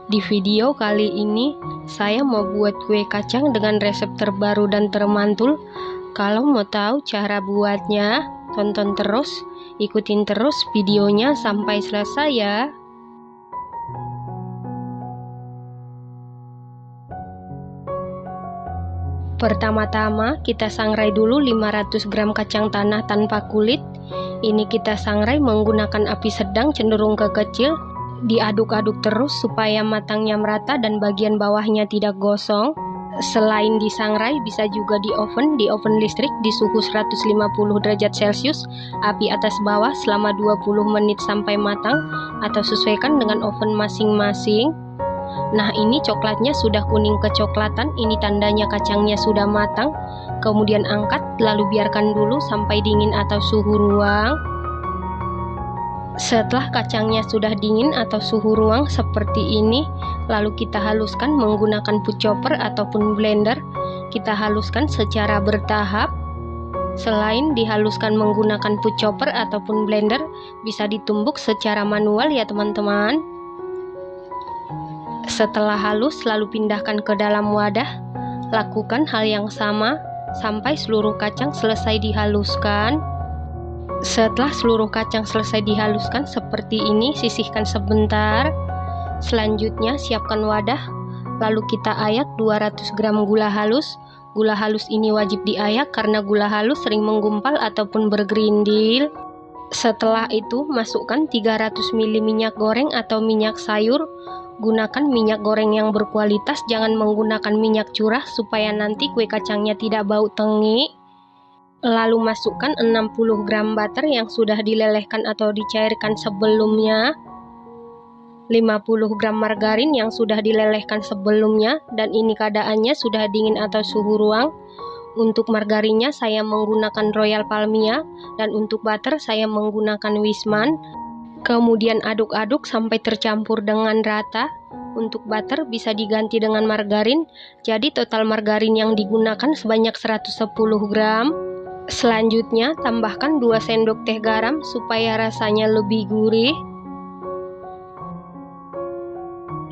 Di video kali ini, saya mau buat kue kacang dengan resep terbaru dan termantul. Kalau mau tahu cara buatnya, tonton terus, ikutin terus videonya sampai selesai ya. Pertama-tama kita sangrai dulu 500 gram kacang tanah tanpa kulit. Ini kita sangrai menggunakan api sedang cenderung ke kecil. Diaduk-aduk terus supaya matangnya merata dan bagian bawahnya tidak gosong. Selain disangrai, bisa juga di oven listrik di suhu 150 derajat Celcius, api atas bawah selama 20 menit sampai matang, atau sesuaikan dengan oven masing-masing. Nah, ini coklatnya sudah kuning kecoklatan, ini tandanya kacangnya sudah matang. Kemudian angkat, lalu biarkan dulu sampai dingin atau suhu ruang. Setelah kacangnya sudah dingin atau suhu ruang seperti ini, lalu kita haluskan menggunakan food chopper ataupun blender. Kita haluskan secara bertahap. Selain dihaluskan menggunakan food chopper ataupun blender, bisa ditumbuk secara manual ya teman-teman. Setelah halus, lalu pindahkan ke dalam wadah. Lakukan hal yang sama sampai seluruh kacang selesai dihaluskan. Setelah seluruh kacang selesai dihaluskan seperti ini, sisihkan sebentar. Selanjutnya siapkan wadah, lalu kita ayak 200 gram gula halus. Gula halus ini wajib diayak karena gula halus sering menggumpal ataupun bergerindil. Setelah itu masukkan 300 ml minyak goreng atau minyak sayur. Gunakan minyak goreng yang berkualitas, jangan menggunakan minyak curah supaya nanti kue kacangnya tidak bau tengik. Lalu masukkan 60 gram butter yang sudah dilelehkan atau dicairkan sebelumnya, 50 gram margarin yang sudah dilelehkan sebelumnya, dan ini keadaannya sudah dingin atau suhu ruang. Untuk margarinnya saya menggunakan Royal Palmia, dan untuk butter saya menggunakan Wisman. Kemudian aduk-aduk sampai tercampur dengan rata. Untuk butter bisa diganti dengan margarin, jadi total margarin yang digunakan sebanyak 110 gram. Selanjutnya tambahkan 2 sendok teh garam supaya rasanya lebih gurih.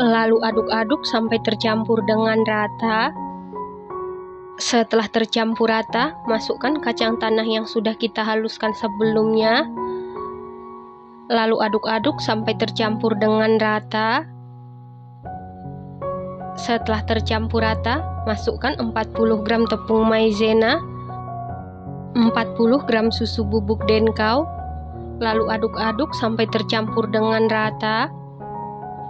Lalu aduk-aduk sampai tercampur dengan rata. Setelah tercampur rata, masukkan kacang tanah yang sudah kita haluskan sebelumnya. Lalu aduk-aduk sampai tercampur dengan rata. Setelah tercampur rata, masukkan 40 gram tepung maizena, 40 gram susu bubuk denkau, lalu aduk-aduk sampai tercampur dengan rata.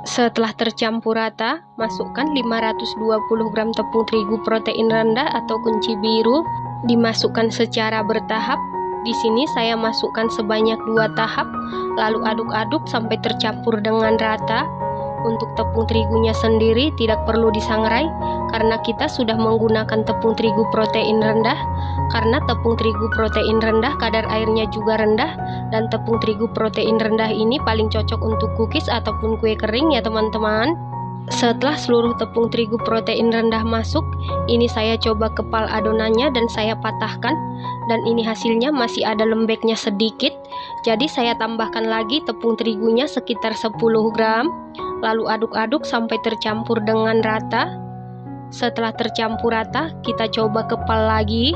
Setelah tercampur rata, masukkan 520 gram tepung terigu protein rendah atau kunci biru, dimasukkan secara bertahap. Di sini saya masukkan sebanyak 2 tahap, lalu aduk-aduk sampai tercampur dengan rata. Untuk tepung terigunya sendiri tidak perlu disangrai karena kita sudah menggunakan tepung terigu protein rendah. Karena tepung terigu protein rendah kadar airnya juga rendah, dan tepung terigu protein rendah ini paling cocok untuk cookies ataupun kue kering ya teman-teman. Setelah seluruh tepung terigu protein rendah masuk, ini saya coba kepal adonannya dan saya patahkan, dan ini hasilnya masih ada lembeknya sedikit. Jadi saya tambahkan lagi tepung terigunya sekitar 10 gram. Lalu aduk-aduk sampai tercampur dengan rata. Setelah tercampur rata, kita coba kepal lagi.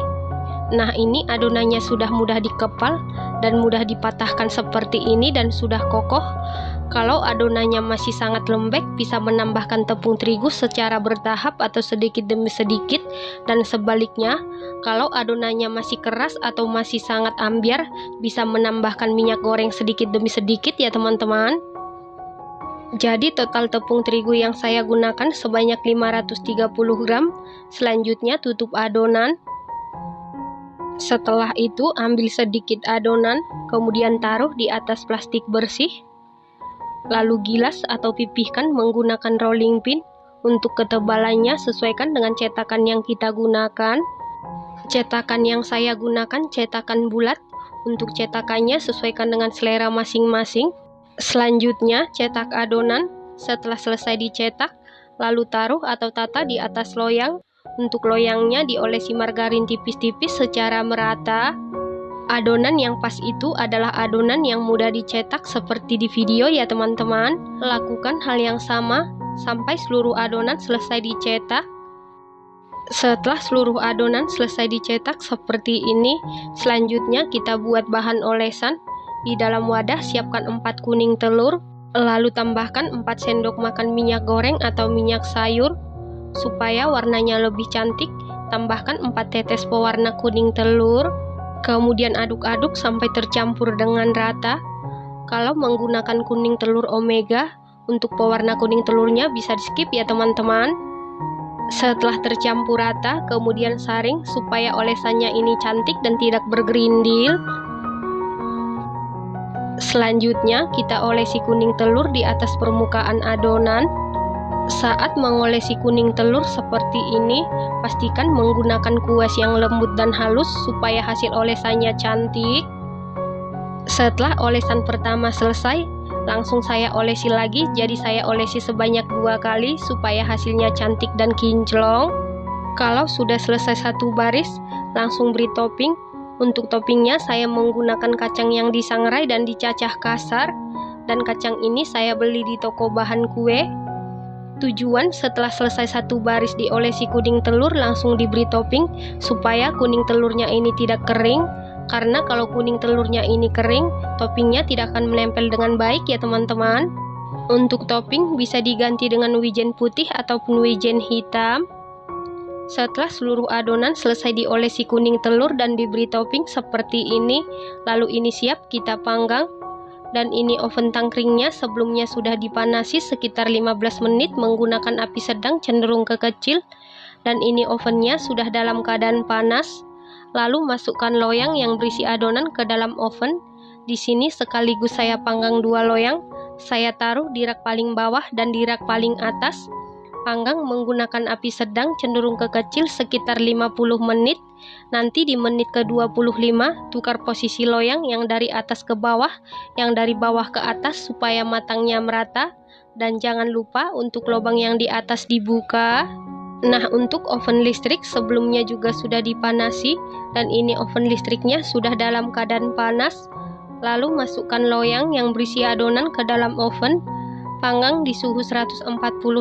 Nah, ini adonannya sudah mudah dikepal dan mudah dipatahkan seperti ini dan sudah kokoh. Kalau adonannya masih sangat lembek, bisa menambahkan tepung terigu secara bertahap atau sedikit demi sedikit, dan sebaliknya, kalau adonannya masih keras atau masih sangat ambyar, bisa menambahkan minyak goreng sedikit demi sedikit ya teman-teman. Jadi total tepung terigu yang saya gunakan sebanyak 530 gram. Selanjutnya tutup adonan. Setelah itu ambil sedikit adonan, kemudian taruh di atas plastik bersih. Lalu gilas atau pipihkan menggunakan rolling pin. Untuk ketebalannya sesuaikan dengan cetakan yang kita gunakan. Cetakan yang saya gunakan cetakan bulat. Untuk cetakannya sesuaikan dengan selera masing-masing. Selanjutnya cetak adonan. Setelah selesai dicetak, lalu taruh atau tata di atas loyang. Untuk loyangnya diolesi margarin tipis-tipis secara merata. Adonan yang pas itu adalah adonan yang mudah dicetak seperti di video ya teman-teman. Lakukan hal yang sama sampai seluruh adonan selesai dicetak. Setelah seluruh adonan selesai dicetak seperti ini, selanjutnya kita buat bahan olesan. Di dalam wadah siapkan 4 kuning telur, lalu tambahkan 4 sendok makan minyak goreng atau minyak sayur. Supaya warnanya lebih cantik, tambahkan 4 tetes pewarna kuning telur. Kemudian aduk-aduk sampai tercampur dengan rata. Kalau menggunakan kuning telur omega, untuk pewarna kuning telurnya bisa di skip ya teman-teman. Setelah tercampur rata, kemudian saring supaya olesannya ini cantik dan tidak bergerindil. Selanjutnya kita olesi kuning telur di atas permukaan adonan. Saat mengolesi kuning telur seperti ini, pastikan menggunakan kuas yang lembut dan halus supaya hasil olesannya cantik. Setelah olesan pertama selesai, langsung saya olesi lagi, jadi saya olesi sebanyak 2 kali supaya hasilnya cantik dan kinclong. Kalau sudah selesai 1 baris, langsung beri topping. Untuk toppingnya saya menggunakan kacang yang disangrai dan dicacah kasar, dan kacang ini saya beli di toko bahan kue. Tujuan setelah selesai 1 baris diolesi kuning telur langsung diberi topping supaya kuning telurnya ini tidak kering. Karena kalau kuning telurnya ini kering, toppingnya tidak akan menempel dengan baik ya teman-teman. Untuk topping bisa diganti dengan wijen putih ataupun wijen hitam. Setelah seluruh adonan selesai diolesi kuning telur dan diberi topping seperti ini, lalu ini siap kita panggang. Dan ini oven tangkringnya sebelumnya sudah dipanasi sekitar 15 menit menggunakan api sedang cenderung ke kecil. Dan ini ovennya sudah dalam keadaan panas. Lalu masukkan loyang yang berisi adonan ke dalam oven. Di sini sekaligus saya panggang 2 loyang. Saya taruh di rak paling bawah dan di rak paling atas. Panggang menggunakan api sedang cenderung ke kecil sekitar 50 menit. Nanti di menit ke-25 tukar posisi loyang yang dari atas ke bawah, yang dari bawah ke atas supaya matangnya merata. Dan jangan lupa untuk lubang yang di atas dibuka. Nah, untuk oven listrik sebelumnya juga sudah dipanasi dan ini oven listriknya sudah dalam keadaan panas. Lalu masukkan loyang yang berisi adonan ke dalam oven. Panggang di suhu 140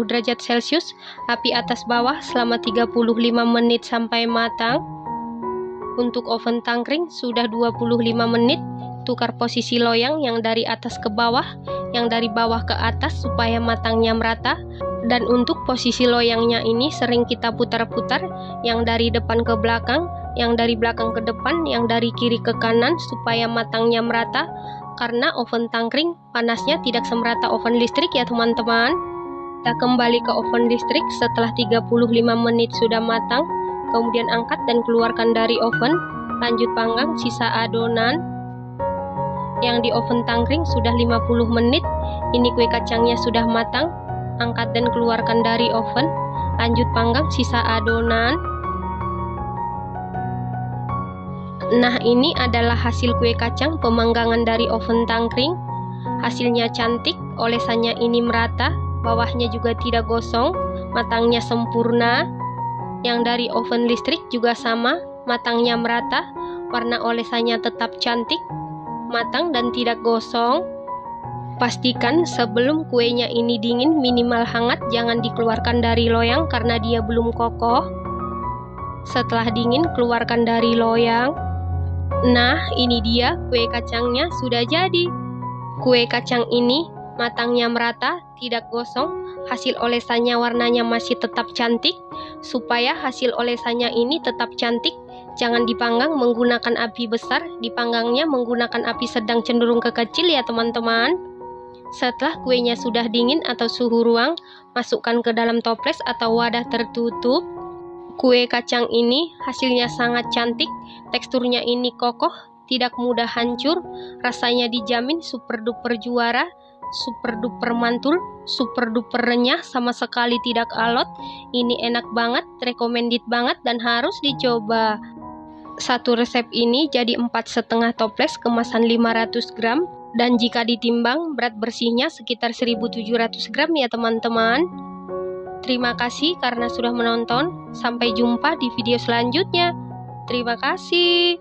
derajat Celcius, api atas bawah selama 35 menit sampai matang. Untuk oven tangkring sudah 25 menit, tukar posisi loyang yang dari atas ke bawah, yang dari bawah ke atas supaya matangnya merata. Dan untuk posisi loyangnya ini sering kita putar-putar, yang dari depan ke belakang, yang dari belakang ke depan, yang dari kiri ke kanan supaya matangnya merata. Karena oven tangkring panasnya tidak semerata oven listrik ya teman-teman. Kita kembali ke oven listrik setelah 35 menit sudah matang. Kemudian angkat dan keluarkan dari oven. Lanjut panggang sisa adonan. Yang di oven tangkring sudah 50 menit. Ini kue kacangnya sudah matang. Angkat dan keluarkan dari oven. Lanjut panggang sisa adonan. Nah, ini adalah hasil kue kacang pemanggangan dari oven tangkring. Hasilnya cantik, olesannya ini merata, bawahnya juga tidak gosong, matangnya sempurna. Yang dari oven listrik juga sama, matangnya merata, warna olesannya tetap cantik, matang dan tidak gosong. Pastikan sebelum kuenya ini dingin minimal hangat, jangan dikeluarkan dari loyang karena dia belum kokoh. Setelah dingin keluarkan dari loyang. Nah, ini dia kue kacangnya sudah jadi. Kue kacang ini matangnya merata, tidak gosong, hasil olesannya warnanya masih tetap cantik. Supaya hasil olesannya ini tetap cantik, jangan dipanggang menggunakan api besar, dipanggangnya menggunakan api sedang cenderung ke kecil ya teman-teman. Setelah kuenya sudah dingin atau suhu ruang, masukkan ke dalam toples atau wadah tertutup. Kue kacang ini hasilnya sangat cantik, teksturnya ini kokoh, tidak mudah hancur, rasanya dijamin super duper juara, super duper mantul, super duper renyah, sama sekali tidak alot. Ini enak banget, recommended banget dan harus dicoba. Satu resep ini jadi 4,5 toples kemasan 500 gram dan jika ditimbang berat bersihnya sekitar 1700 gram ya teman-teman. Terima kasih karena sudah menonton. Sampai jumpa di video selanjutnya. Terima kasih.